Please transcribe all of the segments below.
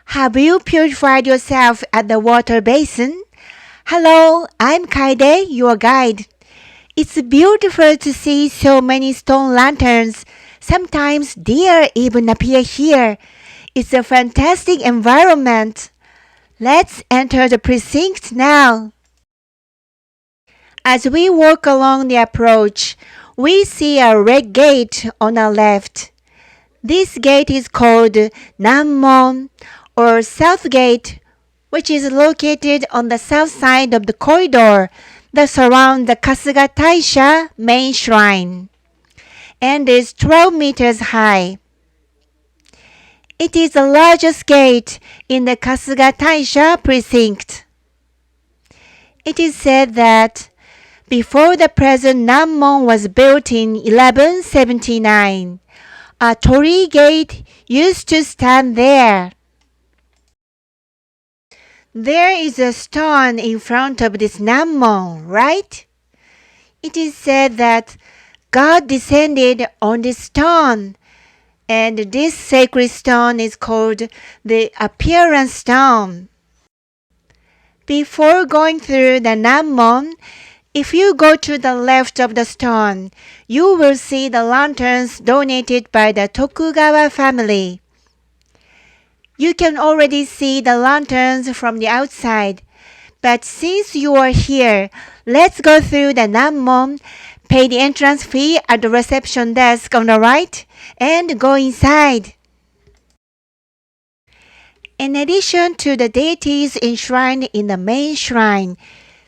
Have you purified yourself at the water basin? Hello, I'm Caede, your guide. It's beautiful to see so many stone lanterns. Sometimes deer even appear here. It's a fantastic environment. Let's enter the precinct now. As we walk along the approach, we see a red gate on our left. This gate is called Nanmon or South Gate, which is located on the south side of the corridor that surrounds the Kasuga Taisha main shrine and is 12 meters high. It is the largest gate in the Kasuga Taisha precinct. It is said that before the present Nanmon was built in 1179, a torii gate used to stand there. There is a stone in front of this Nanmon, right? It is said that God descended on this stone, and this sacred stone is called the Appearance Stone. Before going through the Nanmon, if you go to the left of the stone, you will see the lanterns donated by the Tokugawa family. You can already see the lanterns from the outside, but since you are here, let's go through the Nanmon, pay the entrance fee at the reception desk on the right, and go inside. In addition to the deities enshrined in the main shrine,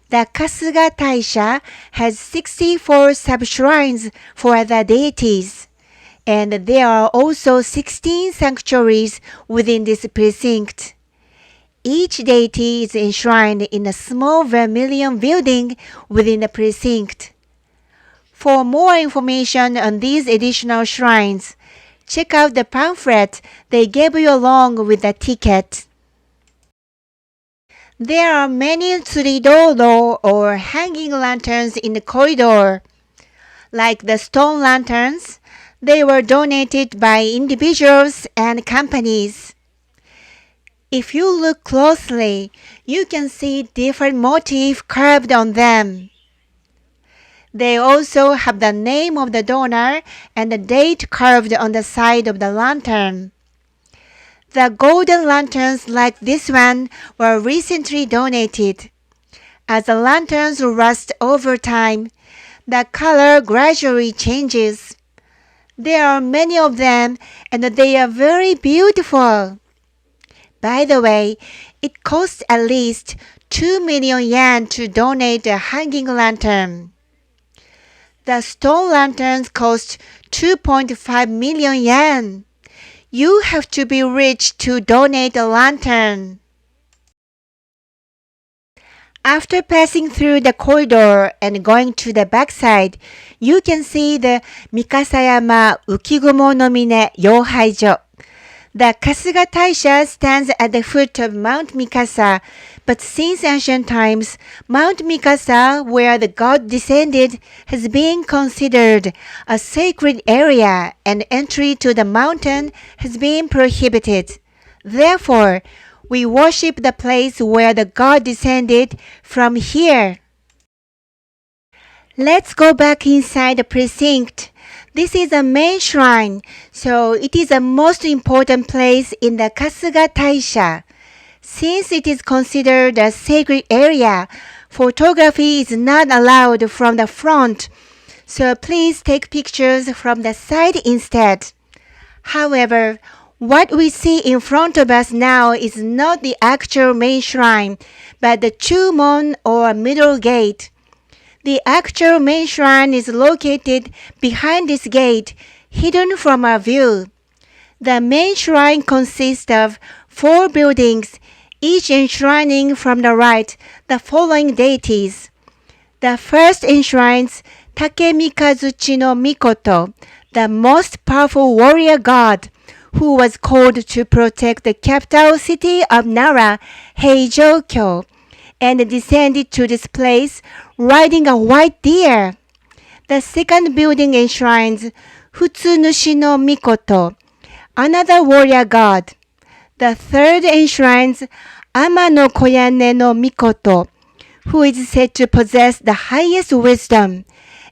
the Kasuga Taisha has 64 sub-shrines for other deities, and there are also 16 sanctuaries within this precinct. Each deity is enshrined in a small vermilion building within the precinct. For more information on these additional shrines, check out the pamphlet they gave you along with the ticket. There are many tsuridoro or hanging lanterns in the corridor. Like the stone lanterns, they were donated by individuals and companies. If you look closely, you can see different motifs carved on them. They also have the name of the donor and the date carved on the side of the lantern. The golden lanterns like this one were recently donated. As the lanterns rust over time, the color gradually changes. There are many of them and they are very beautiful. By the way, it costs at least 2 million yen to donate a hanging lantern. The stone lanterns cost 2.5 million yen. You have to be rich to donate a lantern. After passing through the corridor and going to the backside, you can see the Mikasayama Ukigumo no Mine Yohaijo. The Kasuga Taisha stands at the foot of Mount Mikasa, but since ancient times, Mount Mikasa, where the god descended, has been considered a sacred area and entry to the mountain has been prohibited. Therefore, we worship the place where the god descended from here. Let's go back inside the precinct. This is a main shrine, so it is the most important place in the Kasuga Taisha. Since it is considered a sacred area, photography is not allowed from the front, so please take pictures from the side instead. However, what we see in front of us now is not the actual main shrine, but the Chumon or middle gate. The actual main shrine is located behind this gate, hidden from our view. The main shrine consists of 4 buildings, each enshrining from the right the following deities. The first enshrines Takemikazuchi no Mikoto, the most powerful warrior god, who was called to protect the capital city of Nara, Heijō-kyo, and descended to this place riding a white deer. The second building enshrines Futsunushi no Mikoto, another warrior god. The third enshrines Ama no Koyane no Mikoto, who is said to possess the highest wisdom.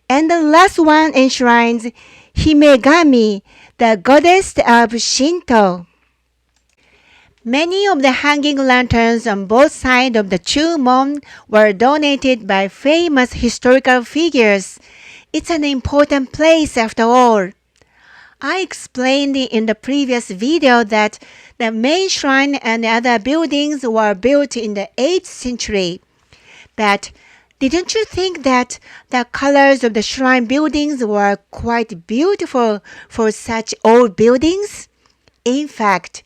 And the last one enshrines Himegami, the goddess of Shinto. Many of the hanging lanterns on both sides of the Chumon were donated by famous historical figures. It's an important place after all. I explained in the previous video that the main shrine and other buildings were built in the 8th century. But didn't you think that the colors of the shrine buildings were quite beautiful for such old buildings? In fact,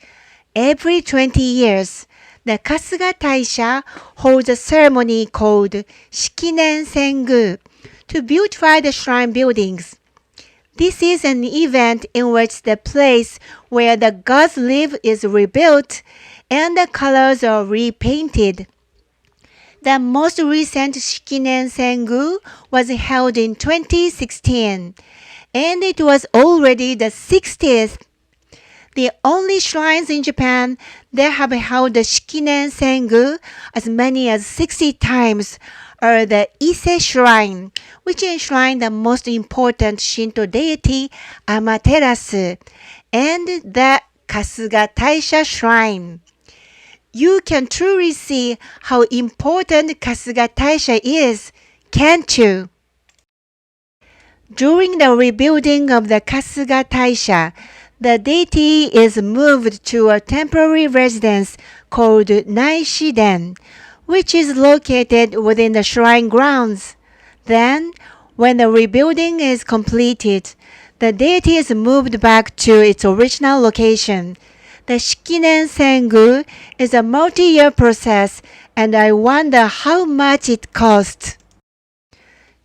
every 20 years, the Kasuga Taisha holds a ceremony called Shikinen Sengu to beautify the shrine buildings. This is an event in which the place where the gods live is rebuilt and the colors are repainted. The most recent Shikinen Sengu was held in 2016, and it was already the 60th. The only shrines in Japan that have held the Shikinen Sengu as many as 60 times are the Ise Shrine, which enshrine the most important Shinto deity Amaterasu, and the Kasuga Taisha Shrine. You can truly see how important Kasuga Taisha is, can't you? During the rebuilding of the Kasuga Taisha, the deity is moved to a temporary residence called Naishiden, which is located within the shrine grounds. Then, when the rebuilding is completed, the deity is moved back to its original location. The Shikinen Sengu is a multi-year process, and I wonder how much it costs.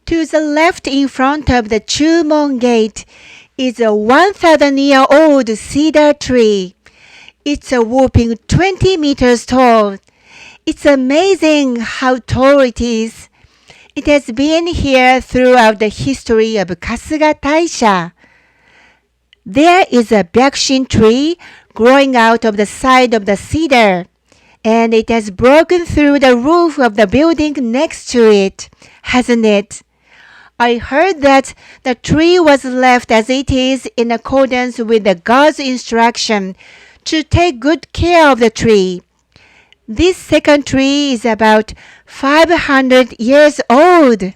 To the left in front of the Chumon Gate is a 1,000-year-old cedar tree. It's a whopping 20 meters tall. It's amazing how tall it is. It has been here throughout the history of Kasuga Taisha. There is a byakushin tree growing out of the side of the cedar, and it has broken through the roof of the building next to it, hasn't it? I heard that the tree was left as it is in accordance with the God's instruction to take good care of the tree. This second tree is about 500 years old.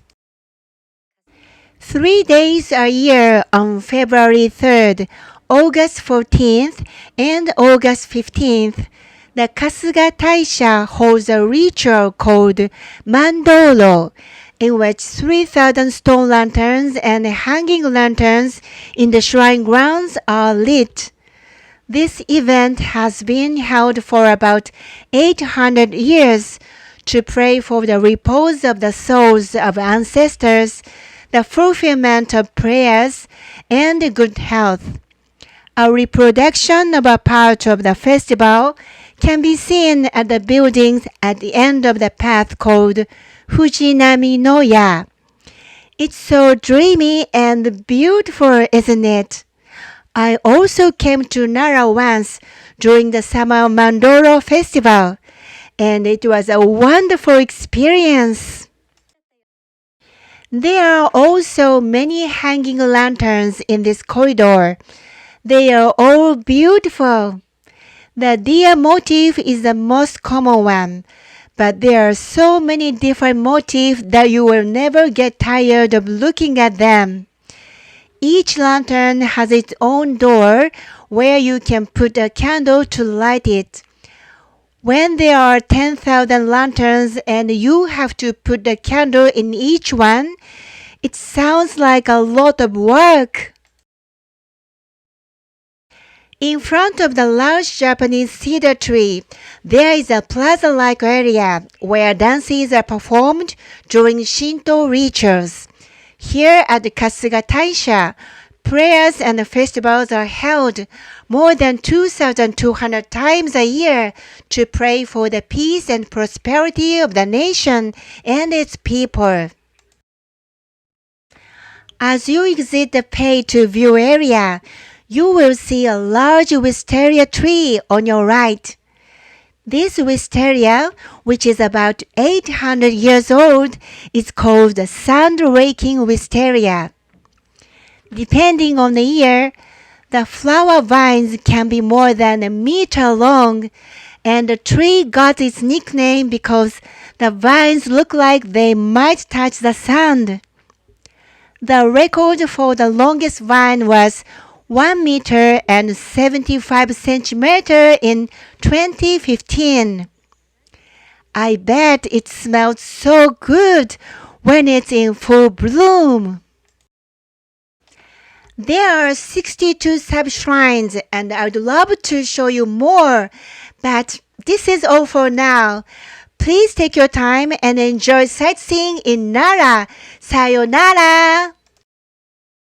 3 days a year on February 3rd, August 14th, and August 15th, the Kasuga Taisha holds a ritual called Mandoro, in which 3,000 stone lanterns and hanging lanterns in the shrine grounds are lit. This event has been held for about 800 years to pray for the repose of the souls of ancestors, the fulfillment of prayers, and good health. A reproduction of a part of the festival can be seen at the buildings at the end of the path called Fujinami no Ya. It's so dreamy and beautiful, isn't it? I also came to Nara once during the summer Mandoro festival, and it was a wonderful experience. There are also many hanging lanterns in this corridor. They are all beautiful. The deer motif is the most common one, but there are so many different motifs that you will never get tired of looking at them. Each lantern has its own door where you can put a candle to light it. When there are 10,000 lanterns and you have to put a candle in each one, it sounds like a lot of work. In front of the large Japanese cedar tree, there is a plaza-like area where dances are performed during Shinto rituals. Here at the Kasuga Taisha, prayers and festivals are held more than 2,200 times a year to pray for the peace and prosperity of the nation and its people. As you exit the pay-to-view area, you will see a large wisteria tree on your right. This wisteria, which is about 800 years old, is called the sand-raking wisteria. Depending on the year, the flower vines can be more than a meter long, and the tree got its nickname because the vines look like they might touch the sand. The record for the longest vine was 1 meter and 75 centimeters in 2015. I bet it smells so good when it's in full bloom. There are 62 sub-shrines and I'd love to show you more, but this is all for now. Please take your time and enjoy sightseeing in Nara. Sayonara!